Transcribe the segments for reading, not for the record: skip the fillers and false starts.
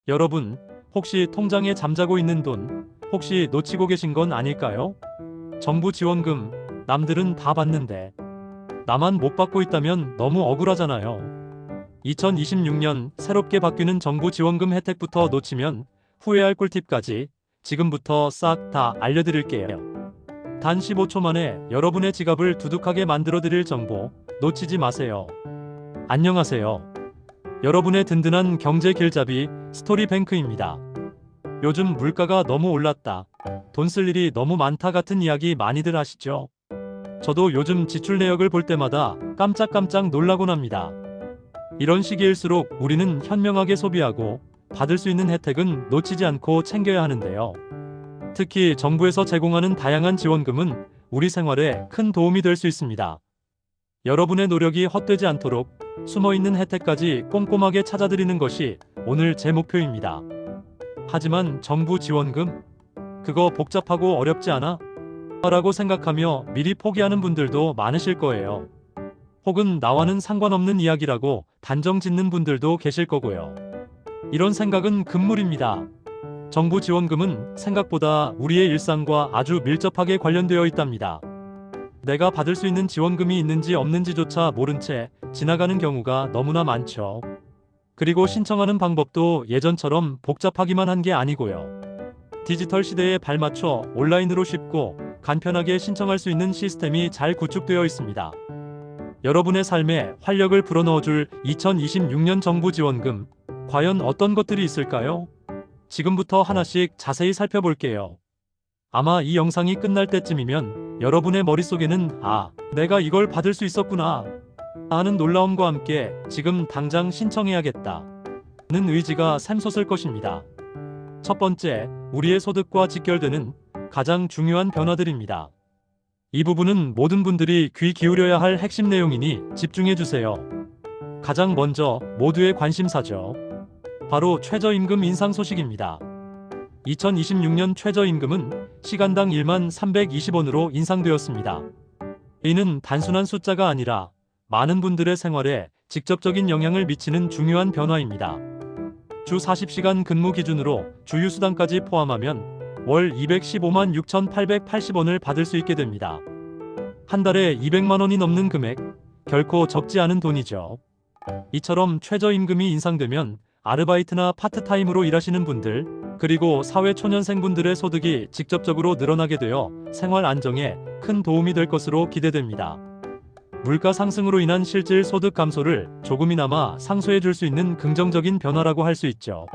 여러분, 혹시 통장에 잠자고 있는 돈, 혹시 놓치고 계신 건 아닐까요? 정부 지원금, 남들은 다 받는데, 나만 못 받고 있다면 너무 억울하잖아요. 2026년 새롭게 바뀌는 정부 지원금 혜택부터 놓치면 후회할 꿀팁까지 지금부터 싹 다 알려드릴게요. 단 15초 만에 여러분의 지갑을 두둑하게 만들어드릴 정보 놓치지 마세요. 안녕하세요. 여러분의 든든한 경제 길잡이 스토리뱅크입니다. 요즘 물가가 너무 올랐다. 돈 쓸 일이 너무 많다 같은 이야기 많이들 하시죠? 저도 요즘 지출 내역을 볼 때마다 깜짝깜짝 놀라곤 합니다. 이런 시기일수록 우리는 현명하게 소비하고 받을 수 있는 혜택은 놓치지 않고 챙겨야 하는데요. 특히 정부에서 제공하는 다양한 지원금은 우리 생활에 큰 도움이 될 수 있습니다. 여러분의 노력이 헛되지 않도록 숨어있는 혜택까지 꼼꼼하게 찾아드리는 것이 오늘 제 목표입니다. 하지만 정부 지원금? 그거 복잡하고 어렵지 않아? 라고 생각하며 미리 포기하는 분들도 많으실 거예요. 혹은 나와는 상관없는 이야기라고 단정 짓는 분들도 계실 거고요. 이런 생각은 금물입니다. 정부 지원금은 생각보다 우리의 일상과 아주 밀접하게 관련되어 있답니다. 내가 받을 수 있는 지원금이 있는지 없는지조차 모른 채 지나가는 경우가 너무나 많죠. 그리고 신청하는 방법도 예전처럼 복잡하기만 한 게 아니고요. 디지털 시대에 발맞춰 온라인으로 쉽고 간편하게 신청할 수 있는 시스템이 잘 구축되어 있습니다. 여러분의 삶에 활력을 불어넣어줄 2026년 정부 지원금, 과연 어떤 것들이 있을까요? 지금부터 하나씩 자세히 살펴볼게요. 아마 이 영상이 끝날 때쯤이면 여러분의 머릿속에는 내가 이걸 받을 수 있었구나 하는 놀라움과 함께 지금 당장 신청해야겠다 는 의지가 샘솟을 것입니다. 첫 번째, 우리의 소득과 직결되는 가장 중요한 변화들입니다. 이 부분은 모든 분들이 귀 기울여야 할 핵심 내용이니 집중해주세요. 가장 먼저 모두의 관심사죠. 바로 최저임금 인상 소식입니다. 2026년 최저임금은 시간당 1320원으로 인상되었습니다. 이는 단순한 숫자가 아니라 많은 분들의 생활에 직접적인 영향을 미치는 중요한 변화입니다. 주 40시간 근무 기준으로 주휴수당까지 포함하면 월 215만 6,880원을 받을 수 있게 됩니다. 한 달에 200만 원이 넘는 금액, 결코 적지 않은 돈이죠. 이처럼 최저임금이 인상되면 아르바이트나 파트타임으로 일하시는 분들, 그리고 사회초년생분들의 소득이 직접적으로 늘어나게 되어 생활 안정에 큰 도움이 될 것으로 기대됩니다. 물가 상승으로 인한 실질 소득 감소를 조금이나마 상쇄해 줄 수 있는 긍정적인 변화라고 할 수 있죠.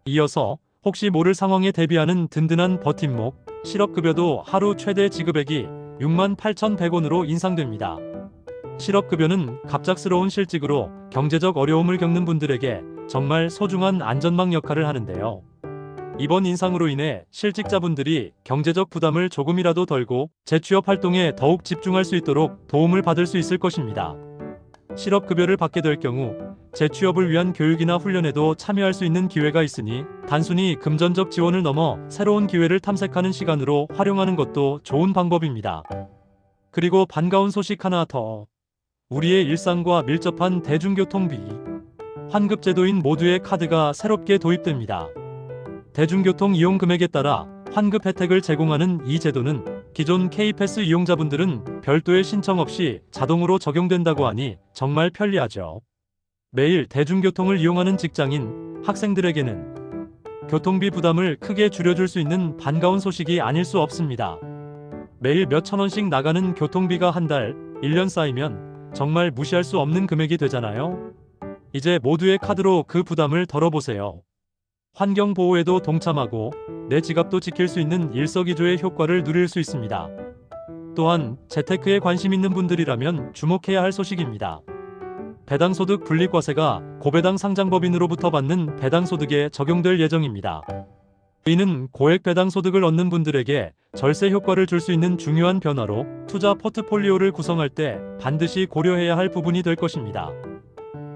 이어서 혹시 모를 상황에 대비하는 든든한 버팀목, 실업급여도 하루 최대 지급액이 68,100원으로 인상됩니다. 실업급여는 갑작스러운 실직으로 경제적 어려움을 겪는 분들에게 정말 소중한 안전망 역할을 하는데요. 이번 인상으로 인해 실직자분들이 경제적 부담을 조금이라도 덜고 재취업 활동에 더욱 집중할 수 있도록 도움을 받을 수 있을 것입니다. 실업급여를 받게 될 경우 재취업을 위한 교육이나 훈련에도 참여할 수 있는 기회가 있으니 단순히 금전적 지원을 넘어 새로운 기회를 탐색하는 시간으로 활용하는 것도 좋은 방법입니다. 그리고 반가운 소식 하나 더. 우리의 일상과 밀접한 대중교통비, 환급제도인 모두의 카드가 새롭게 도입됩니다. 대중교통 이용 금액에 따라 환급 혜택을 제공하는 이 제도는 기존 K패스 이용자분들은 별도의 신청 없이 자동으로 적용된다고 하니 정말 편리하죠. 매일 대중교통을 이용하는 직장인, 학생들에게는 교통비 부담을 크게 줄여줄 수 있는 반가운 소식이 아닐 수 없습니다. 매일 몇천 원씩 나가는 교통비가 한 달, 1년 쌓이면 정말 무시할 수 없는 금액이 되잖아요. 이제 모두의 카드로 그 부담을 덜어보세요. 환경 보호에도 동참하고 내 지갑도 지킬 수 있는 일석이조의 효과를 누릴 수 있습니다. 또한 재테크에 관심 있는 분들이라면 주목해야 할 소식입니다. 배당소득 분리과세가 고배당 상장법인으로부터 받는 배당소득에 적용될 예정입니다. 이는 고액 배당소득을 얻는 분들에게 절세 효과를 줄 수 있는 중요한 변화로 투자 포트폴리오를 구성할 때 반드시 고려해야 할 부분이 될 것입니다.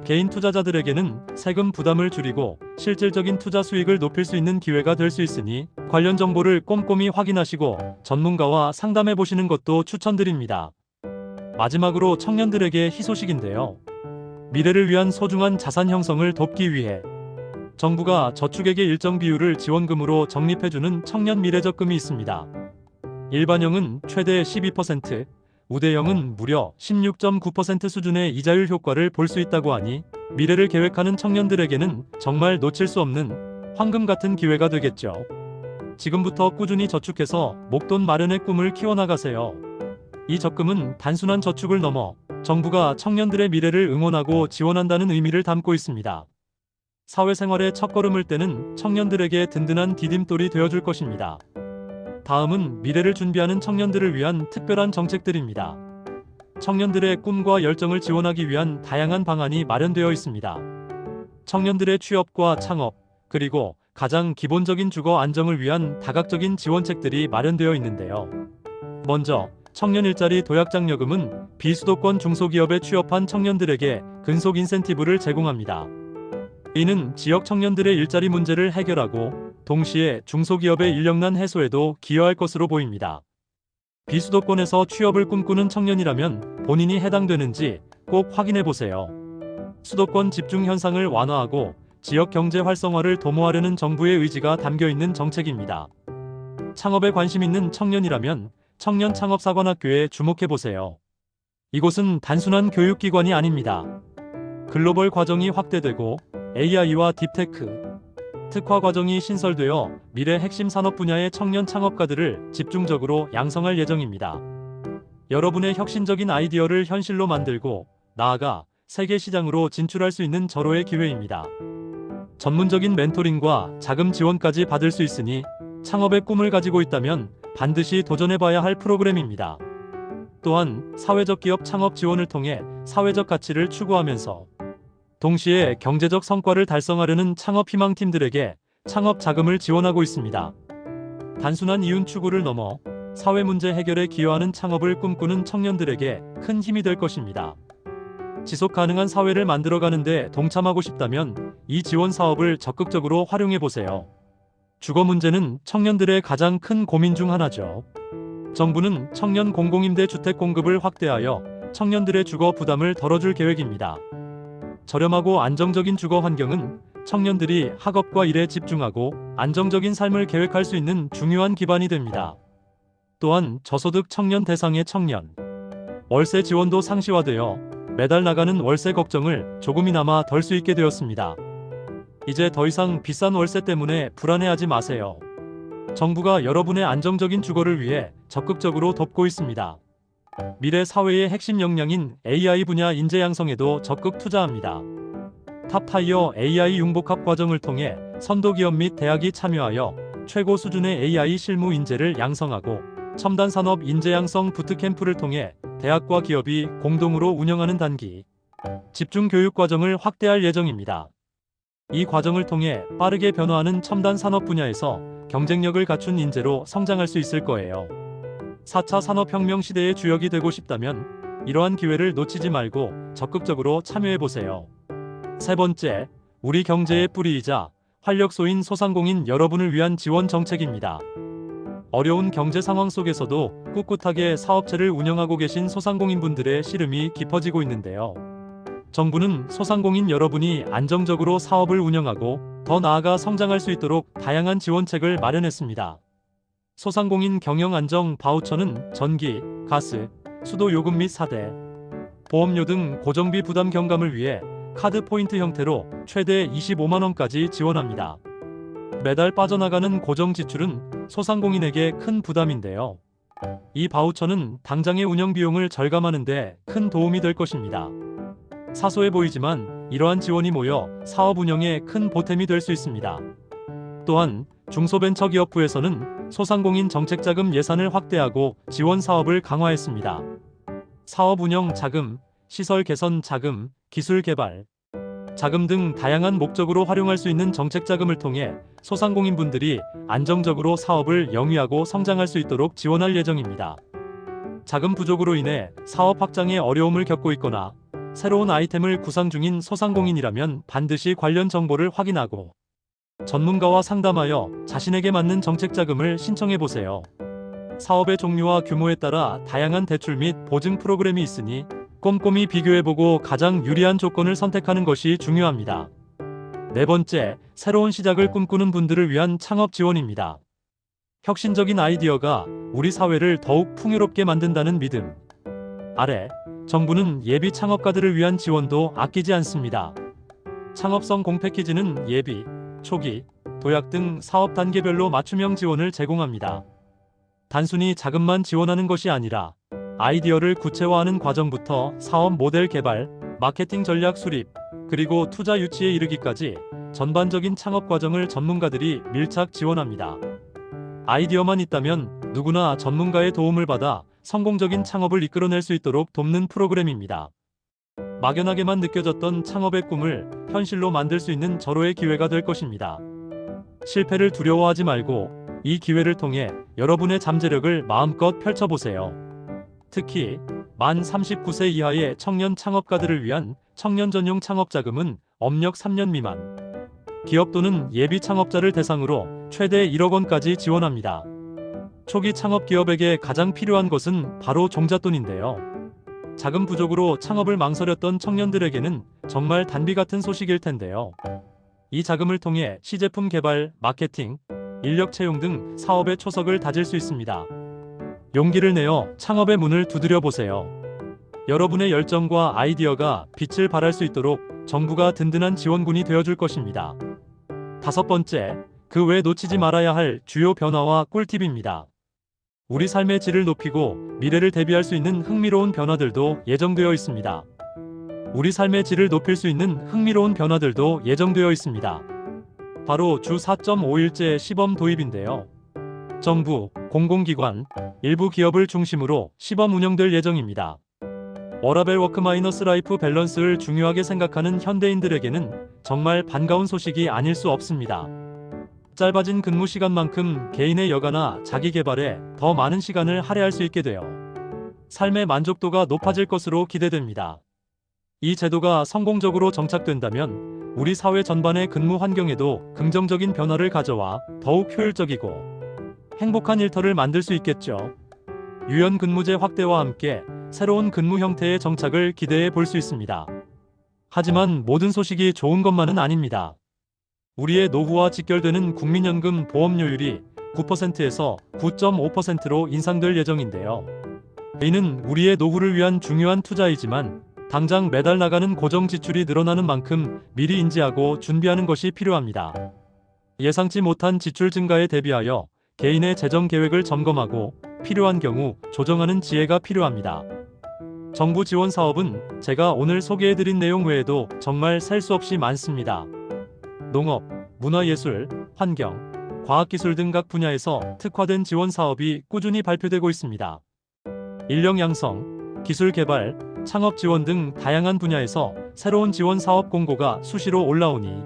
개인 투자자들에게는 세금 부담을 줄이고 실질적인 투자 수익을 높일 수 있는 기회가 될 수 있으니 관련 정보를 꼼꼼히 확인하시고 전문가와 상담해 보시는 것도 추천드립니다. 마지막으로 청년들에게 희소식인데요. 미래를 위한 소중한 자산 형성을 돕기 위해 정부가 저축액의 일정 비율을 지원금으로 적립해주는 청년 미래적금이 있습니다. 일반형은 최대 12%, 우대형은 무려 16.9% 수준의 이자율 효과를 볼 수 있다고 하니 미래를 계획하는 청년들에게는 정말 놓칠 수 없는 황금 같은 기회가 되겠죠. 지금부터 꾸준히 저축해서 목돈 마련의 꿈을 키워나가세요. 이 적금은 단순한 저축을 넘어 정부가 청년들의 미래를 응원하고 지원한다는 의미를 담고 있습니다. 사회생활의 첫걸음을 떼는 청년들에게 든든한 디딤돌이 되어줄 것입니다. 다음은 미래를 준비하는 청년들을 위한 특별한 정책들입니다. 청년들의 꿈과 열정을 지원하기 위한 다양한 방안이 마련되어 있습니다. 청년들의 취업과 창업, 그리고 가장 기본적인 주거 안정을 위한 다각적인 지원책들이 마련되어 있는데요. 먼저 청년 일자리 도약장려금은 비수도권 중소기업에 취업한 청년들에게 근속 인센티브를 제공합니다. 이는 지역 청년들의 일자리 문제를 해결하고 동시에 중소기업의 인력난 해소에도 기여할 것으로 보입니다. 비수도권에서 취업을 꿈꾸는 청년이라면 본인이 해당되는지 꼭 확인해 보세요. 수도권 집중 현상을 완화하고 지역 경제 활성화를 도모하려는 정부의 의지가 담겨 있는 정책입니다. 창업에 관심 있는 청년이라면 청년 창업사관학교에 주목해 보세요. 이곳은 단순한 교육기관이 아닙니다. 글로벌 과정이 확대되고 AI와 딥테크, 특화 과정이 신설되어 미래 핵심 산업 분야의 청년 창업가들을 집중적으로 양성할 예정입니다. 여러분의 혁신적인 아이디어를 현실로 만들고 나아가 세계 시장으로 진출할 수 있는 절호의 기회입니다. 전문적인 멘토링과 자금 지원까지 받을 수 있으니 창업의 꿈을 가지고 있다면 반드시 도전해봐야 할 프로그램입니다. 또한 사회적 기업 창업 지원을 통해 사회적 가치를 추구하면서 동시에 경제적 성과를 달성하려는 창업 희망팀들에게 창업 자금을 지원하고 있습니다. 단순한 이윤 추구를 넘어 사회 문제 해결에 기여하는 창업을 꿈꾸는 청년들에게 큰 힘이 될 것입니다. 지속 가능한 사회를 만들어가는데 동참하고 싶다면 이 지원 사업을 적극적으로 활용해 보세요. 주거 문제는 청년들의 가장 큰 고민 중 하나죠. 정부는 청년 공공임대 주택 공급을 확대하여 청년들의 주거 부담을 덜어줄 계획입니다. 저렴하고 안정적인 주거 환경은 청년들이 학업과 일에 집중하고 안정적인 삶을 계획할 수 있는 중요한 기반이 됩니다. 또한 저소득 청년 대상의 청년 월세 지원도 상시화되어 매달 나가는 월세 걱정을 조금이나마 덜 수 있게 되었습니다. 이제 더 이상 비싼 월세 때문에 불안해하지 마세요. 정부가 여러분의 안정적인 주거를 위해 적극적으로 돕고 있습니다. 미래 사회의 핵심 역량인 AI 분야 인재 양성에도 적극 투자합니다. 탑타이어 AI 융복합 과정을 통해 선도기업 및 대학이 참여하여 최고 수준의 AI 실무 인재를 양성하고 첨단 산업 인재 양성 부트캠프를 통해 대학과 기업이 공동으로 운영하는 단기 집중 교육 과정을 확대할 예정입니다. 이 과정을 통해 빠르게 변화하는 첨단 산업 분야에서 경쟁력을 갖춘 인재로 성장할 수 있을 거예요. 4차 산업혁명 시대의 주역이 되고 싶다면 이러한 기회를 놓치지 말고 적극적으로 참여해보세요. 세 번째, 우리 경제의 뿌리이자 활력소인 소상공인 여러분을 위한 지원 정책입니다. 어려운 경제 상황 속에서도 꿋꿋하게 사업체를 운영하고 계신 소상공인분들의 시름이 깊어지고 있는데요. 정부는 소상공인 여러분이 안정적으로 사업을 운영하고 더 나아가 성장할 수 있도록 다양한 지원책을 마련했습니다. 소상공인 경영 안정 바우처는 전기, 가스, 수도 요금 및 사대, 보험료 등 고정비 부담 경감을 위해 카드 포인트 형태로 최대 25만 원까지 지원합니다. 매달 빠져나가는 고정 지출은 소상공인에게 큰 부담인데요. 이 바우처는 당장의 운영 비용을 절감하는 데 큰 도움이 될 것입니다. 사소해 보이지만 이러한 지원이 모여 사업 운영에 큰 보탬이 될 수 있습니다. 또한 중소벤처기업부에서는 소상공인 정책자금 예산을 확대하고 지원 사업을 강화했습니다. 사업 운영 자금, 시설 개선 자금, 기술 개발 자금 등 다양한 목적으로 활용할 수 있는 정책자금을 통해 소상공인분들이 안정적으로 사업을 영위하고 성장할 수 있도록 지원할 예정입니다. 자금 부족으로 인해 사업 확장에 어려움을 겪고 있거나 새로운 아이템을 구상 중인 소상공인이라면 반드시 관련 정보를 확인하고 전문가와 상담하여 자신에게 맞는 정책자금을 신청해보세요. 사업의 종류와 규모에 따라 다양한 대출 및 보증 프로그램이 있으니 꼼꼼히 비교해보고 가장 유리한 조건을 선택하는 것이 중요합니다. 네 번째, 새로운 시작을 꿈꾸는 분들을 위한 창업 지원입니다. 혁신적인 아이디어가 우리 사회를 더욱 풍요롭게 만든다는 믿음 아래 정부는 예비 창업가들을 위한 지원도 아끼지 않습니다. 창업성 공패키지는 예비, 초기, 도약 등 사업 단계별로 맞춤형 지원을 제공합니다. 단순히 자금만 지원하는 것이 아니라 아이디어를 구체화하는 과정부터 사업 모델 개발, 마케팅 전략 수립, 그리고 투자 유치에 이르기까지 전반적인 창업 과정을 전문가들이 밀착 지원합니다. 아이디어만 있다면 누구나 전문가의 도움을 받아 성공적인 창업을 이끌어낼 수 있도록 돕는 프로그램입니다. 막연하게만 느껴졌던 창업의 꿈을 현실로 만들 수 있는 절호의 기회가 될 것입니다. 실패를 두려워하지 말고 이 기회를 통해 여러분의 잠재력을 마음껏 펼쳐보세요. 특히 만 39세 이하의 청년 창업가들을 위한 청년 전용 창업 자금은 업력 3년 미만, 기업 또는 예비 창업자를 대상으로 최대 1억 원까지 지원합니다. 초기 창업 기업에게 가장 필요한 것은 바로 종잣돈인데요. 자금 부족으로 창업을 망설였던 청년들에게는 정말 단비 같은 소식일 텐데요. 이 자금을 통해 시제품 개발, 마케팅, 인력 채용 등 사업의 초석을 다질 수 있습니다. 용기를 내어 창업의 문을 두드려 보세요. 여러분의 열정과 아이디어가 빛을 발할 수 있도록 정부가 든든한 지원군이 되어줄 것입니다. 5번째, 그 외 놓치지 말아야 할 주요 변화와 꿀팁입니다. 우리 삶의 질을 높이고 미래를 대비할 수 있는 흥미로운 변화들도 예정되어 있습니다. 우리 삶의 질을 높일 수 있는 흥미로운 변화들도 예정되어 있습니다. 바로 주 4.5일제 시범 도입인데요. 정부, 공공기관, 일부 기업을 중심으로 시범 운영될 예정입니다. 워라밸 워크마이너스 라이프 밸런스를 중요하게 생각하는 현대인들에게는 정말 반가운 소식이 아닐 수 없습니다. 짧아진 근무 시간만큼 개인의 여가나 자기 개발에 더 많은 시간을 할애할 수 있게 되어 삶의 만족도가 높아질 것으로 기대됩니다. 이 제도가 성공적으로 정착된다면 우리 사회 전반의 근무 환경에도 긍정적인 변화를 가져와 더욱 효율적이고 행복한 일터를 만들 수 있겠죠. 유연 근무제 확대와 함께 새로운 근무 형태의 정착을 기대해 볼 수 있습니다. 하지만 모든 소식이 좋은 것만은 아닙니다. 우리의 노후와 직결되는 국민연금 보험료율이 9%에서 9.5%로 인상될 예정인데요. 이는 우리의 노후를 위한 중요한 투자이지만 당장 매달 나가는 고정 지출이 늘어나는 만큼 미리 인지하고 준비하는 것이 필요합니다. 예상치 못한 지출 증가에 대비하여 개인의 재정 계획을 점검하고 필요한 경우 조정하는 지혜가 필요합니다. 정부 지원 사업은 제가 오늘 소개해드린 내용 외에도 정말 셀 수 없이 많습니다. 농업, 문화예술, 환경, 과학기술 등 각 분야에서 특화된 지원 사업이 꾸준히 발표되고 있습니다. 인력 양성, 기술 개발, 창업 지원 등 다양한 분야에서 새로운 지원 사업 공고가 수시로 올라오니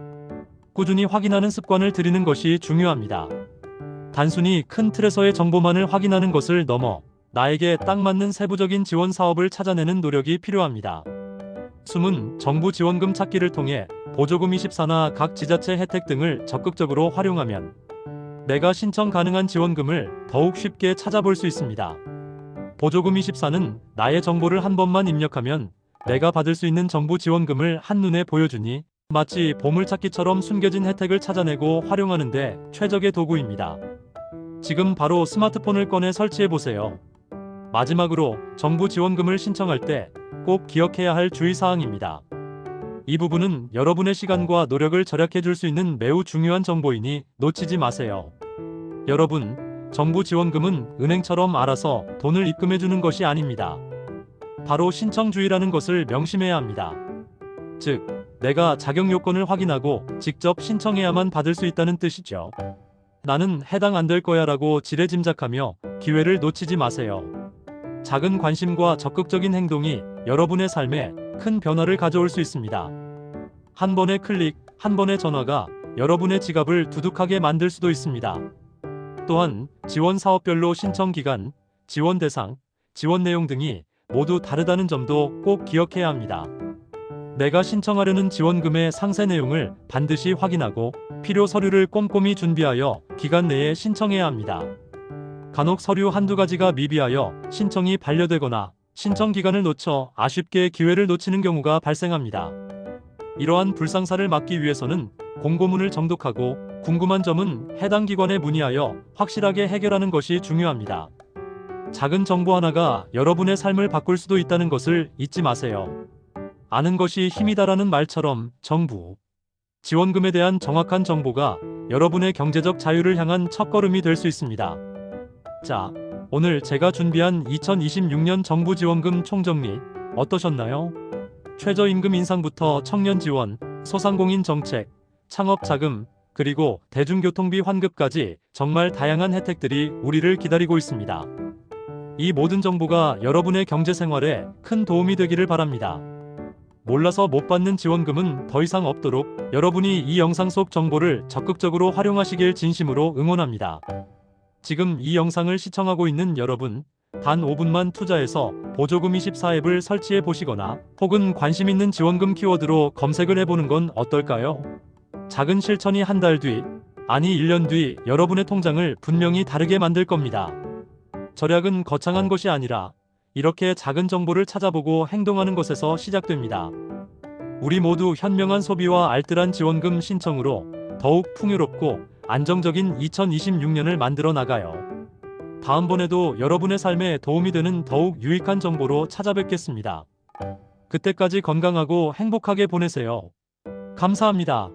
꾸준히 확인하는 습관을 들이는 것이 중요합니다. 단순히 큰 틀에서의 정보만을 확인하는 것을 넘어 나에게 딱 맞는 세부적인 지원 사업을 찾아내는 노력이 필요합니다. 숨은 정부 지원금 찾기를 통해 보조금24나 각 지자체 혜택 등을 적극적으로 활용하면 내가 신청 가능한 지원금을 더욱 쉽게 찾아볼 수 있습니다. 보조금24는 나의 정보를 한 번만 입력하면 내가 받을 수 있는 정부 지원금을 한눈에 보여주니 마치 보물찾기처럼 숨겨진 혜택을 찾아내고 활용하는 데 최적의 도구입니다. 지금 바로 스마트폰을 꺼내 설치해보세요. 마지막으로 정부 지원금을 신청할 때 꼭 기억해야 할 주의사항입니다. 이 부분은 여러분의 시간과 노력을 절약해 줄 수 있는 매우 중요한 정보이니 놓치지 마세요. 여러분, 정부 지원금은 은행처럼 알아서 돈을 입금해 주는 것이 아닙니다. 바로 신청 주의라는 것을 명심해야 합니다. 즉, 내가 자격 요건을 확인하고 직접 신청해야만 받을 수 있다는 뜻이죠. 나는 해당 안 될 거야 라고 지레짐작하며 기회를 놓치지 마세요. 작은 관심과 적극적인 행동이 여러분의 삶에 큰 변화를 가져올 수 있습니다. 한 번의 클릭, 한 번의 전화가 여러분의 지갑을 두둑하게 만들 수도 있습니다. 또한 지원 사업별로 신청 기간, 지원 대상, 지원 내용 등이 모두 다르다는 점도 꼭 기억해야 합니다. 내가 신청하려는 지원금의 상세 내용을 반드시 확인하고 필요 서류를 꼼꼼히 준비하여 기간 내에 신청해야 합니다. 간혹 서류 한두 가지가 미비하여 신청이 반려되거나 신청 기간을 놓쳐 아쉽게 기회를 놓치는 경우가 발생합니다. 이러한 불상사를 막기 위해서는 공고문을 정독하고 궁금한 점은 해당 기관에 문의하여 확실하게 해결하는 것이 중요합니다. 작은 정보 하나가 여러분의 삶을 바꿀 수도 있다는 것을 잊지 마세요. 아는 것이 힘이다라는 말처럼 정부 지원금에 대한 정확한 정보가 여러분의 경제적 자유를 향한 첫걸음이 될 수 있습니다. 자, 오늘 제가 준비한 2026년 정부 지원금 총정리 어떠셨나요? 최저임금 인상부터 청년 지원, 소상공인 정책, 창업 자금, 그리고 대중교통비 환급까지 정말 다양한 혜택들이 우리를 기다리고 있습니다. 이 모든 정보가 여러분의 경제 생활에 큰 도움이 되기를 바랍니다. 몰라서 못 받는 지원금은 더 이상 없도록 여러분이 이 영상 속 정보를 적극적으로 활용하시길 진심으로 응원합니다. 지금 이 영상을 시청하고 있는 여러분, 단 5분만 투자해서 보조금24 앱을 설치해 보시거나 혹은 관심 있는 지원금 키워드로 검색을 해보는 건 어떨까요? 작은 실천이 한 달 뒤, 아니 1년 뒤 여러분의 통장을 분명히 다르게 만들 겁니다. 절약은 거창한 것이 아니라 이렇게 작은 정보를 찾아보고 행동하는 것에서 시작됩니다. 우리 모두 현명한 소비와 알뜰한 지원금 신청으로 더욱 풍요롭고 안정적인 2026년을 만들어 나가요. 다음번에도 여러분의 삶에 도움이 되는 더욱 유익한 정보로 찾아뵙겠습니다. 그때까지 건강하고 행복하게 보내세요. 감사합니다.